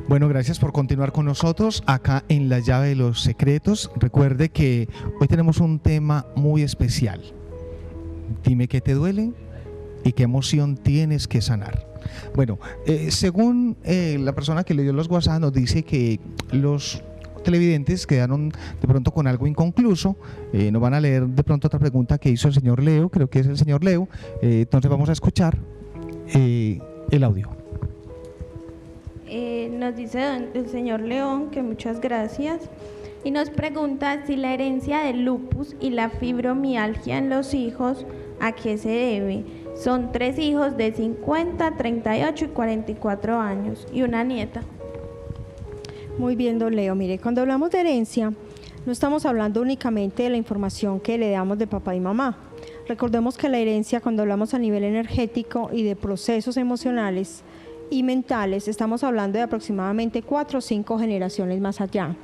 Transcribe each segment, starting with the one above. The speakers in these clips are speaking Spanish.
Bueno, gracias por continuar con nosotros acá en La Llave de los Secretos. Recuerde que hoy tenemos un tema muy especial. Dime qué te duele y qué emoción tienes que sanar. Bueno, según la persona que leyó los WhatsApp, nos dice que los televidentes quedaron de pronto con algo inconcluso. Nos van a leer de pronto otra pregunta que hizo el señor Leo, creo que es el señor Leo. Entonces vamos a escuchar el audio. Nos dice el señor León que muchas gracias y nos pregunta si la herencia del lupus y la fibromialgia en los hijos, ¿a qué se debe? Son 3 hijos de 50, 38 y 44 años y una nieta. Muy bien, don Leo. Mire, cuando hablamos de herencia, no estamos hablando únicamente de la información que le damos de papá y mamá. Recordemos que la herencia, cuando hablamos a nivel energético y de procesos emocionales y mentales, estamos hablando de aproximadamente 4 o 5 generaciones más allá.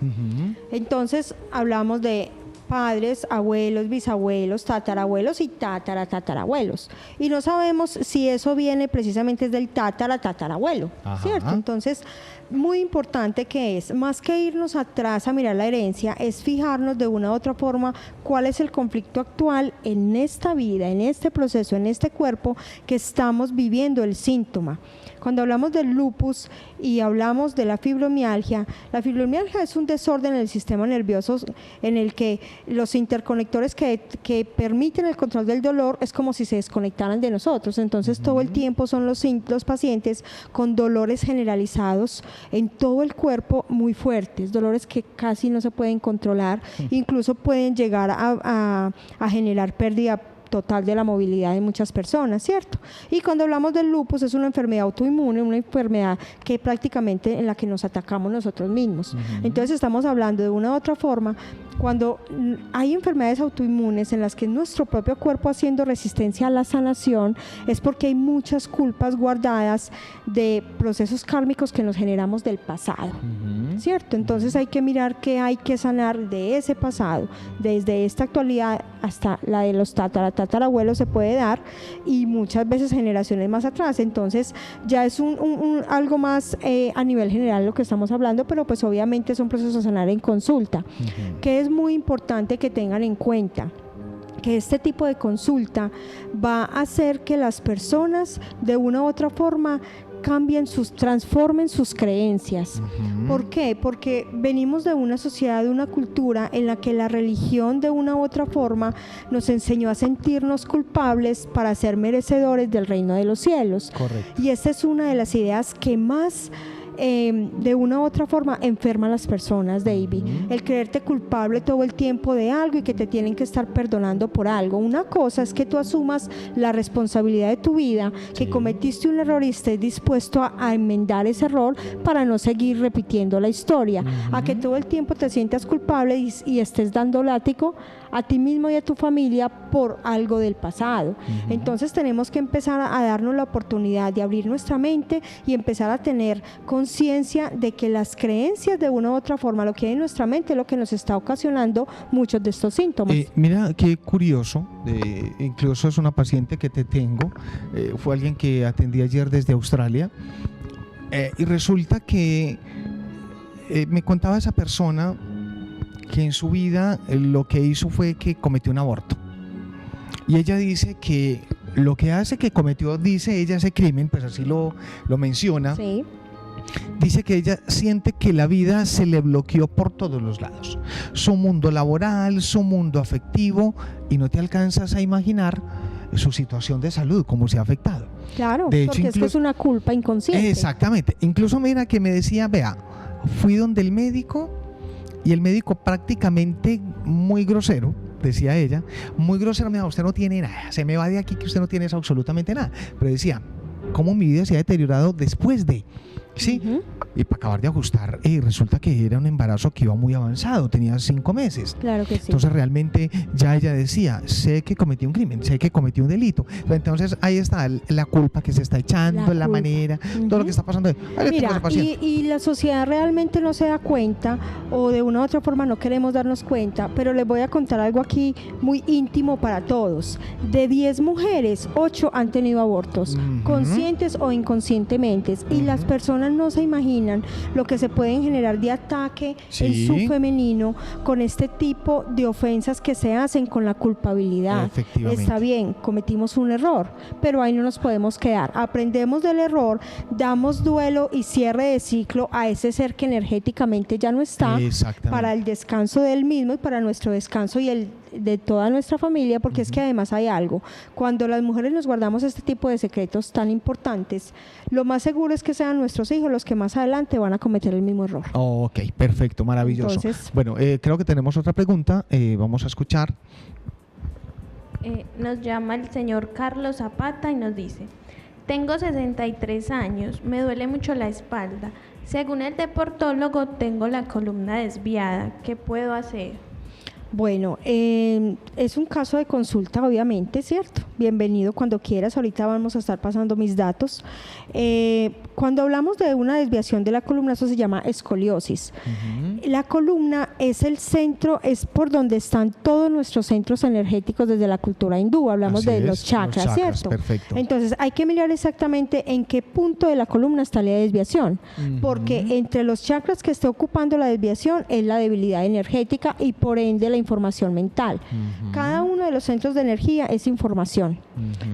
Entonces, hablamos de padres, abuelos, bisabuelos, tatarabuelos y tatarabuelos. Y no sabemos si eso viene precisamente del tatarabuelo, ¿cierto? Entonces, muy importante que es, más que irnos atrás a mirar la herencia, es fijarnos de una u otra forma cuál es el conflicto actual en esta vida, en este proceso, en este cuerpo que estamos viviendo el síntoma. Cuando hablamos del lupus y hablamos de la fibromialgia es un desorden en el sistema nervioso en el que los interconectores que permiten el control del dolor es como si se desconectaran de nosotros. Entonces todo el tiempo son los pacientes con dolores generalizados en todo el cuerpo muy fuertes, dolores que casi no se pueden controlar, incluso pueden llegar a generar pérdida total de la movilidad de muchas personas, ¿cierto? Y cuando hablamos del lupus es una enfermedad autoinmune, una enfermedad que prácticamente en la que nos atacamos nosotros mismos. Entonces estamos hablando de una u otra forma, cuando hay enfermedades autoinmunes en las que nuestro propio cuerpo haciendo resistencia a la sanación, es porque hay muchas culpas guardadas de procesos kármicos que nos generamos del pasado, ¿cierto? Entonces hay que mirar qué hay que sanar de ese pasado, desde esta actualidad hasta la de los tatarabuelos se puede dar, y muchas veces generaciones más atrás. Entonces ya es algo más a nivel general lo que estamos hablando, pero pues obviamente son procesos a sanar en consulta, que es muy importante que tengan en cuenta que este tipo de consulta va a hacer que las personas de una u otra forma transformen sus creencias. ¿Por qué? Porque venimos de una sociedad, de una cultura en la que la religión de una u otra forma nos enseñó a sentirnos culpables para ser merecedores del reino de los cielos. Correcto. Y esta es una de las ideas que más de una u otra forma enferma a las personas, David. El creerte culpable todo el tiempo de algo y que te tienen que estar perdonando por algo. Una cosa es que tú asumas la responsabilidad de tu vida, que cometiste un error y estés dispuesto a enmendar ese error para no seguir repitiendo la historia. A que todo el tiempo te sientas culpable y estés dando látigo a ti mismo y a tu familia por algo del pasado. Entonces tenemos que empezar a darnos la oportunidad de abrir nuestra mente y empezar a tener conciencia de que las creencias de una u otra forma, lo que hay en nuestra mente es lo que nos está ocasionando muchos de estos síntomas. Mira qué curioso, incluso es una paciente que te tengo, fue alguien que atendí ayer desde Australia, y resulta que me contaba esa persona que en su vida lo que hizo fue que cometió un aborto. Y ella dice que lo que hace que cometió, dice ella, ese crimen, pues así lo menciona. Sí. Dice que ella siente que la vida se le bloqueó por todos los lados. Su mundo laboral, su mundo afectivo, y no te alcanzas a imaginar su situación de salud, cómo se ha afectado. Claro, de hecho, porque es que es una culpa inconsciente. Exactamente. Incluso mira que me decía, vea, fui donde el médico y el médico prácticamente muy grosero, decía ella, muy grosero, me dijo, usted no tiene nada, se me va de aquí que usted no tiene absolutamente nada. Pero decía, cómo mi vida se ha deteriorado después de... Sí, y para acabar de ajustar, resulta que era un embarazo que iba muy avanzado, tenía 5 meses. Claro que sí. Entonces realmente ya ella decía, sé que cometí un crimen, sé que cometí un delito. Entonces ahí está la culpa que se está echando, la manera, todo lo que está pasando. Mira, y la sociedad realmente no se da cuenta, o de una u otra forma no queremos darnos cuenta, pero les voy a contar algo aquí muy íntimo para todos. De 10 mujeres, 8 han tenido abortos, conscientes o inconscientemente, y las personas personas no se imaginan lo que se pueden generar de ataque en su femenino con este tipo de ofensas que se hacen con la culpabilidad. Está bien, cometimos un error, pero ahí no nos podemos quedar. Aprendemos del error, damos duelo y cierre de ciclo a ese ser que energéticamente ya no está, para el descanso del mismo y para nuestro descanso y el de toda nuestra familia, porque es que además hay algo, cuando las mujeres nos guardamos este tipo de secretos tan importantes, lo más seguro es que sean nuestros hijos los que más adelante van a cometer el mismo error. Ok, perfecto, maravilloso. Entonces, bueno, creo que tenemos otra pregunta, vamos a escuchar. Nos llama el señor Carlos Zapata y nos dice: tengo 63 años, me duele mucho la espalda. Según el deportólogo, tengo la columna desviada. ¿Qué puedo hacer? Bueno, es un caso de consulta, obviamente, ¿cierto? Bienvenido cuando quieras, ahorita vamos a estar pasando mis datos. Cuando hablamos de una desviación de la columna, eso se llama escoliosis. La columna es el centro, es por donde están todos nuestros centros energéticos desde la cultura hindú. Hablamos de los chakras, ¿cierto? Perfecto. Entonces, hay que mirar exactamente en qué punto de la columna está la desviación, porque entre los chakras que esté ocupando la desviación es la debilidad energética y por ende la información mental. Cada uno de los centros de energía es información.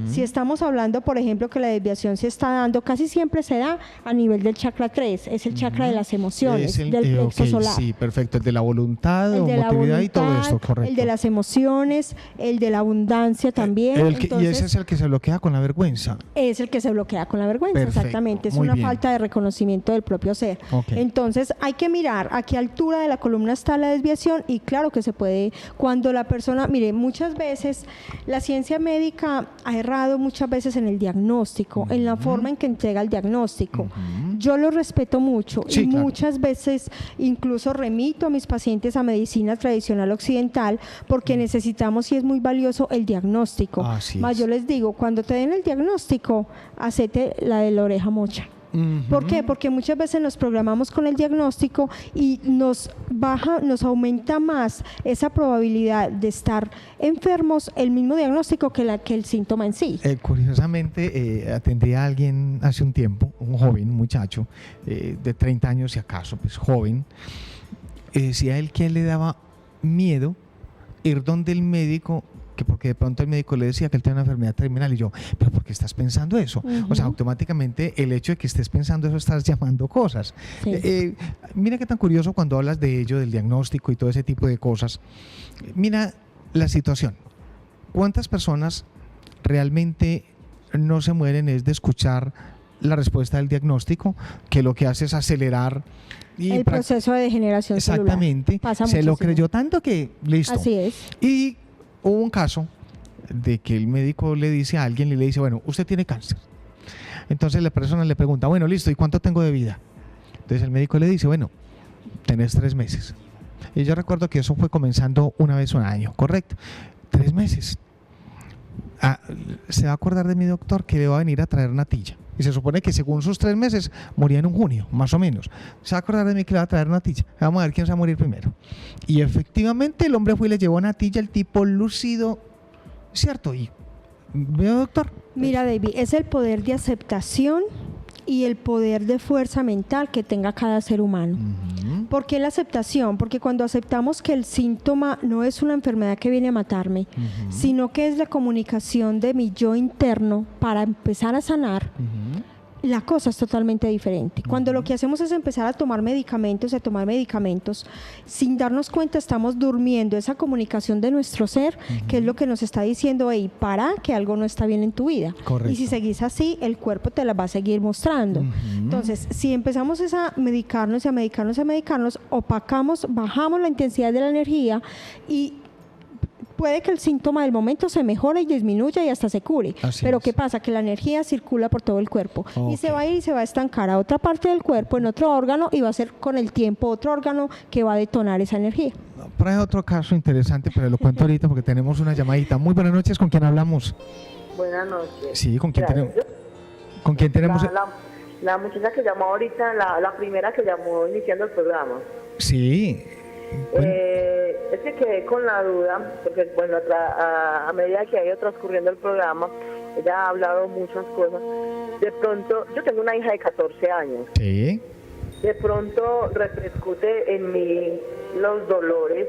Si estamos hablando, por ejemplo, que la desviación se está dando, casi siempre se da a nivel del chakra 3, es el chakra de las emociones, del plexo solar. Sí, perfecto, el de la voluntad, emotividad y todo esto, correcto. El de las emociones, el de la abundancia también. Entonces, y ese es el que se bloquea con la vergüenza. Es el que se bloquea con la vergüenza, perfecto, exactamente. Es una falta de reconocimiento del propio ser. Entonces, hay que mirar a qué altura de la columna está la desviación y claro que se puede, cuando la persona, mire, muchas veces la ciencia médica ha errado muchas veces en el diagnóstico, en la forma en que entrega el diagnóstico. Yo lo respeto mucho y muchas veces incluso remito a mis pacientes a medicina tradicional occidental porque necesitamos y es muy valioso el diagnóstico. Más yo les digo, cuando te den el diagnóstico, hacete la de la oreja mocha. ¿Por qué? Porque muchas veces nos programamos con el diagnóstico y nos aumenta más esa probabilidad de estar enfermos el mismo diagnóstico que el síntoma en sí. Curiosamente, atendí a alguien hace un tiempo, un joven, un muchacho de 30 años si acaso, pues joven, decía él que le daba miedo ir donde el médico, que porque de pronto el médico le decía que él tenía una enfermedad terminal y yo, pero ¿por qué estás pensando eso? O sea, automáticamente el hecho de que estés pensando eso estás llamando cosas. Mira qué tan curioso cuando hablas de ello, del diagnóstico y todo ese tipo de cosas. Mira la situación. ¿Cuántas personas realmente no se mueren es de escuchar la respuesta del diagnóstico, que lo que hace es acelerar el proceso de degeneración celular? Exactamente. Se lo creyó tanto que listo. Así es. Y hubo un caso de que el médico le dice a alguien y le dice, bueno, usted tiene cáncer. Entonces la persona le pregunta, bueno, listo, ¿y cuánto tengo de vida? Entonces el médico le dice, bueno, tenés 3 meses. Y yo recuerdo que eso fue comenzando una vez un año, ¿correcto? 3 meses. Se va a acordar de mi doctor que le va a venir a traer natilla. Y se supone que según sus 3 meses moría en un junio, más o menos. Se va a acordar de mí que le va a traer natilla. Vamos a ver quién se va a morir primero. Y efectivamente el hombre fue y le llevó natilla, el tipo lúcido, ¿cierto? Y veo, doctor. Mira, David, es el poder de aceptación y el poder de fuerza mental que tenga cada ser humano. ¿Por qué la aceptación? Porque cuando aceptamos que el síntoma no es una enfermedad que viene a matarme, sino que es la comunicación de mi yo interno para empezar a sanar, la cosa es totalmente diferente. Cuando lo que hacemos es empezar a tomar medicamentos, sin darnos cuenta estamos durmiendo esa comunicación de nuestro ser, que es lo que nos está diciendo, hey, para que algo no está bien en tu vida. Correcto. Y si seguís así, el cuerpo te la va a seguir mostrando. Entonces, si empezamos a medicarnos, opacamos, bajamos la intensidad de la energía y puede que el síntoma del momento se mejore y disminuya y hasta se cure. Pero ¿qué pasa? Que la energía circula por todo el cuerpo y se va a ir y se va a estancar a otra parte del cuerpo, en otro órgano, y va a ser con el tiempo otro órgano que va a detonar esa energía. Por ahí otro caso interesante, pero lo cuento ahorita porque tenemos una llamadita. Muy buenas noches, ¿con quién hablamos? Buenas noches. Sí, ¿con quién tenemos? ¿Con quién tenemos? La muchacha que llamó ahorita, la primera que llamó iniciando el programa. Sí. Es que quedé con la duda, porque bueno, a medida que ha ido transcurriendo el programa, ella ha hablado muchas cosas. De pronto, yo tengo una hija de 14 años. Sí. De pronto repercute en mí los dolores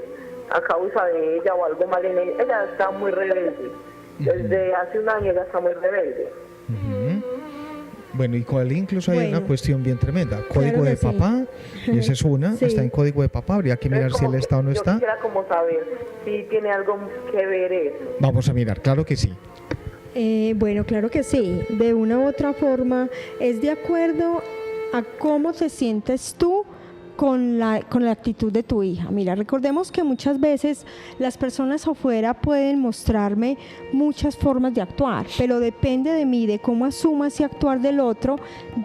a causa de ella o algo mal en ella. Ella está muy rebelde. Desde hace un año ella está muy rebelde. Bueno, y cuál incluso hay Bueno. una cuestión bien tremenda. Código que de sí. papá, y esa es una, Sí. está en código de papá, habría que mirar Entonces, si él como está o no que yo está. quisiera como saber si tiene algo que ver eso. Vamos a mirar, claro que sí. Bueno, claro que sí. De una u otra forma, es de acuerdo a cómo te sientes tú con la actitud de tu hija. Mira, recordemos que muchas veces las personas afuera pueden mostrarme muchas formas de actuar, pero depende de mí, de cómo asuma ese actuar del otro,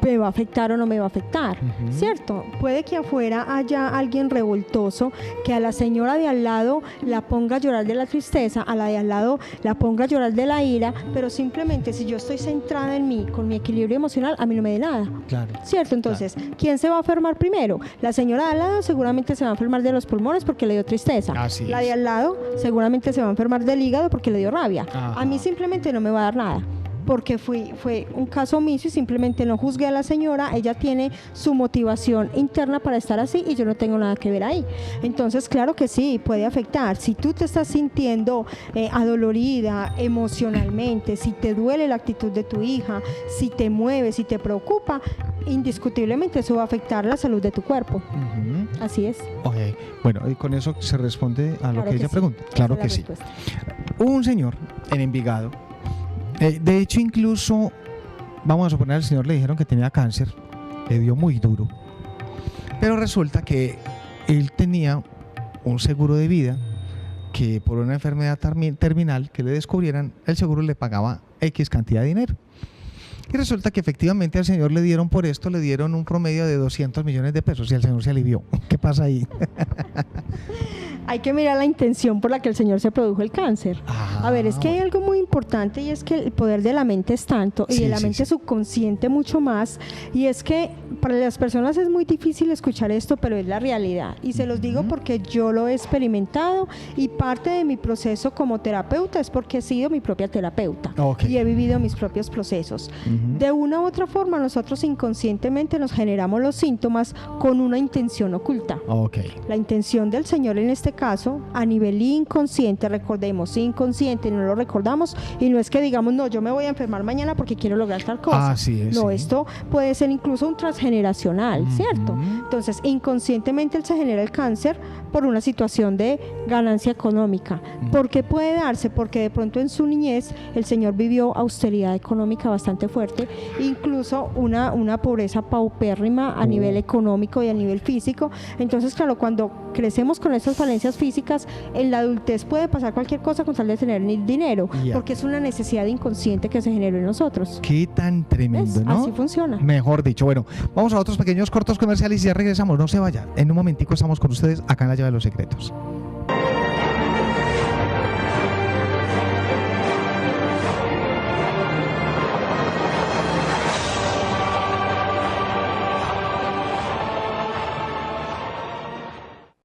me va a afectar o no me va a afectar, ¿cierto? Puede que afuera haya alguien revoltoso que a la señora de al lado la ponga a llorar de la tristeza, a la de al lado la ponga a llorar de la ira, pero simplemente si yo estoy centrada en mí, con mi equilibrio emocional, a mí no me dé nada. Claro. ¿Cierto? Entonces, ¿quién se va a enfermar primero? La señora de al lado seguramente se va a enfermar de los pulmones porque le dio tristeza. Así La es. de al lado seguramente se va a enfermar del hígado porque le dio rabia. Ajá. A mí simplemente no me va a dar nada. Porque fue un caso omiso y simplemente no juzgué a la señora, ella tiene su motivación interna para estar así y yo no tengo nada que ver ahí. Entonces, claro que sí, puede afectar. Si tú te estás sintiendo adolorida emocionalmente, si te duele la actitud de tu hija, si te mueve, si te preocupa, indiscutiblemente eso va a afectar la salud de tu cuerpo. Ujú. Así es. Ok. Bueno, y con eso se responde a lo Claro que ella sí. pregunta. Esa Claro es la que sí. respuesta. Hubo un señor en Envigado. De hecho, incluso, vamos a suponer, al señor le dijeron que tenía cáncer, le dio muy duro. Pero resulta que él tenía un seguro de vida que por una enfermedad terminal que le descubrieran, el seguro le pagaba X cantidad de dinero. Y resulta que efectivamente al señor le dieron por esto, le dieron un promedio de 200 millones de pesos y el señor se alivió. ¿Qué pasa ahí? Hay que mirar la intención por la que el Señor se produjo el cáncer. A ver, es que hay bueno. algo muy importante y es que el poder de la mente es tanto y Sí, de la sí, mente sí. subconsciente mucho más, y es que para las personas es muy difícil escuchar esto, pero es la realidad y se los digo porque yo lo he experimentado y parte de mi proceso como terapeuta es porque he sido mi propia terapeuta Ok. y he vivido mis propios procesos. De una u otra forma nosotros inconscientemente nos generamos los síntomas con una intención oculta. Ok. La intención del Señor en este caso, a nivel inconsciente, recordemos, inconsciente, no lo recordamos, y no es que digamos, no, yo me voy a enfermar mañana porque quiero lograr tal cosa. Así es, no, sí. esto puede ser incluso un transgeneracional, ¿cierto? Entonces, inconscientemente él se genera el cáncer por una situación de ganancia económica. ¿Por qué puede darse? Porque de pronto en su niñez el Señor vivió austeridad económica bastante fuerte, incluso una pobreza paupérrima a nivel económico y a nivel físico. Entonces, claro, cuando crecemos con estas falencias físicas, en la adultez puede pasar cualquier cosa con tal de tener dinero, Ya. porque es una necesidad inconsciente que se generó en nosotros. Qué tan tremendo, ¿Ves? ¿no? Así funciona. Mejor dicho. Bueno, vamos a otros pequeños cortos comerciales y ya regresamos. No se vayan. En un momentico estamos con ustedes acá en La Llave de los Secretos.